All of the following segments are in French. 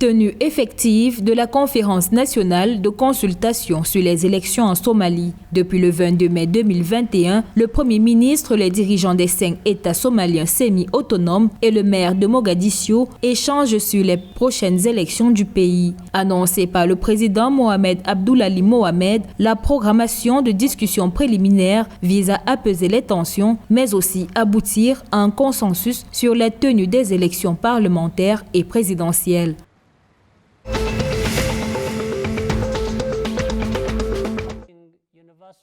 Tenue effective de la conférence nationale de consultation sur les élections en Somalie. Depuis le 22 mai 2021, le Premier ministre, les dirigeants des 5 États somaliens semi-autonomes et le maire de Mogadiscio échangent sur les prochaines élections du pays. Annoncé par le président Mohamed Abdullahi Mohamed, la programmation de discussions préliminaires vise à apaiser les tensions, mais aussi aboutir à un consensus sur la tenue des élections parlementaires et présidentielles.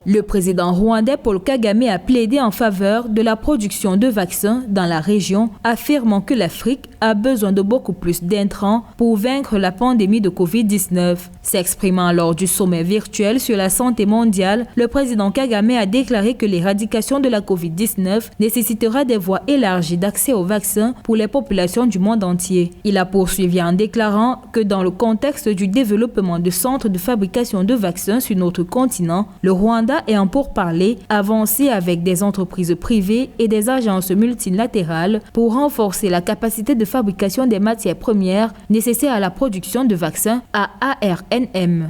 Le président rwandais Paul Kagame a plaidé en faveur de la production de vaccins dans la région, affirmant que l'Afrique a besoin de beaucoup plus d'intrants pour vaincre la pandémie de Covid-19. S'exprimant lors du sommet virtuel sur la santé mondiale, le président Kagame a déclaré que l'éradication de la Covid-19 nécessitera des voies élargies d'accès aux vaccins pour les populations du monde entier. Il a poursuivi en déclarant que dans le contexte du développement de centres de fabrication de vaccins sur notre continent, le Rwanda est en pourparlers avancé avec des entreprises privées et des agences multilatérales pour renforcer la capacité de fabrication des matières premières nécessaires à la production de vaccins à ARNM.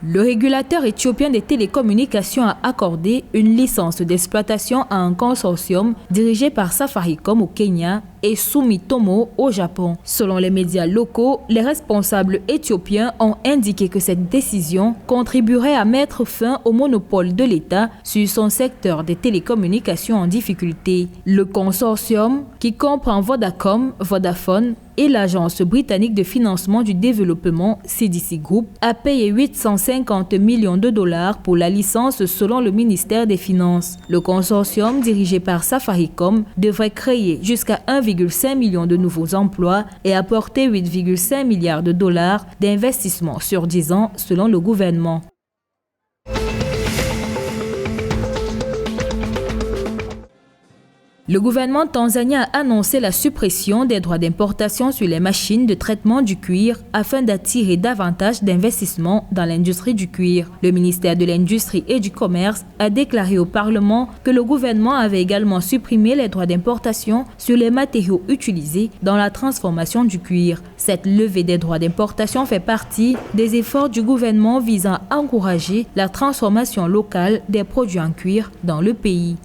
Le régulateur éthiopien des télécommunications a accordé une licence d'exploitation à un consortium dirigé par Safaricom au Kenya et Sumitomo au Japon. Selon les médias locaux, les responsables éthiopiens ont indiqué que cette décision contribuerait à mettre fin au monopole de l'État sur son secteur des télécommunications en difficulté. Le consortium, qui comprend Vodacom, Vodafone et l'agence britannique de financement du développement CDC Group, a payé 850 millions de dollars pour la licence selon le ministère des Finances. Le consortium dirigé par Safaricom devrait créer jusqu'à 1,5 million de nouveaux emplois et apporter 8,5 milliards de dollars d'investissement sur 10 ans selon le gouvernement. Le gouvernement tanzanien a annoncé la suppression des droits d'importation sur les machines de traitement du cuir afin d'attirer davantage d'investissements dans l'industrie du cuir. Le ministère de l'Industrie et du Commerce a déclaré au Parlement que le gouvernement avait également supprimé les droits d'importation sur les matériaux utilisés dans la transformation du cuir. Cette levée des droits d'importation fait partie des efforts du gouvernement visant à encourager la transformation locale des produits en cuir dans le pays.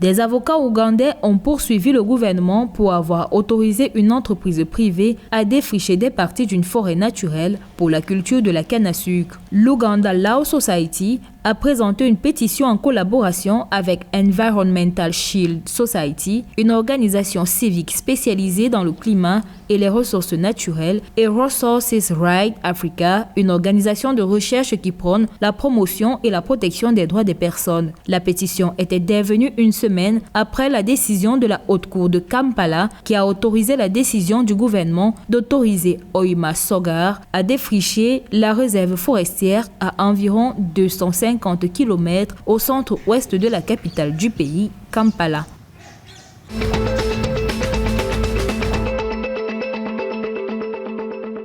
Des avocats ougandais ont poursuivi le gouvernement pour avoir autorisé une entreprise privée à défricher des parties d'une forêt naturelle pour la culture de la canne à sucre. L'Uganda Law Society a présenté une pétition en collaboration avec Environmental Shield Society, une organisation civique spécialisée dans le climat et les ressources naturelles, et Resources Right Africa, une organisation de recherche qui prône la promotion et la protection des droits des personnes. La pétition était devenue une semaine après la décision de la Haute Cour de Kampala qui a autorisé la décision du gouvernement d'autoriser Hoima Sogar à défricher la réserve forestière à environ 250 km au centre-ouest de la capitale du pays, Kampala.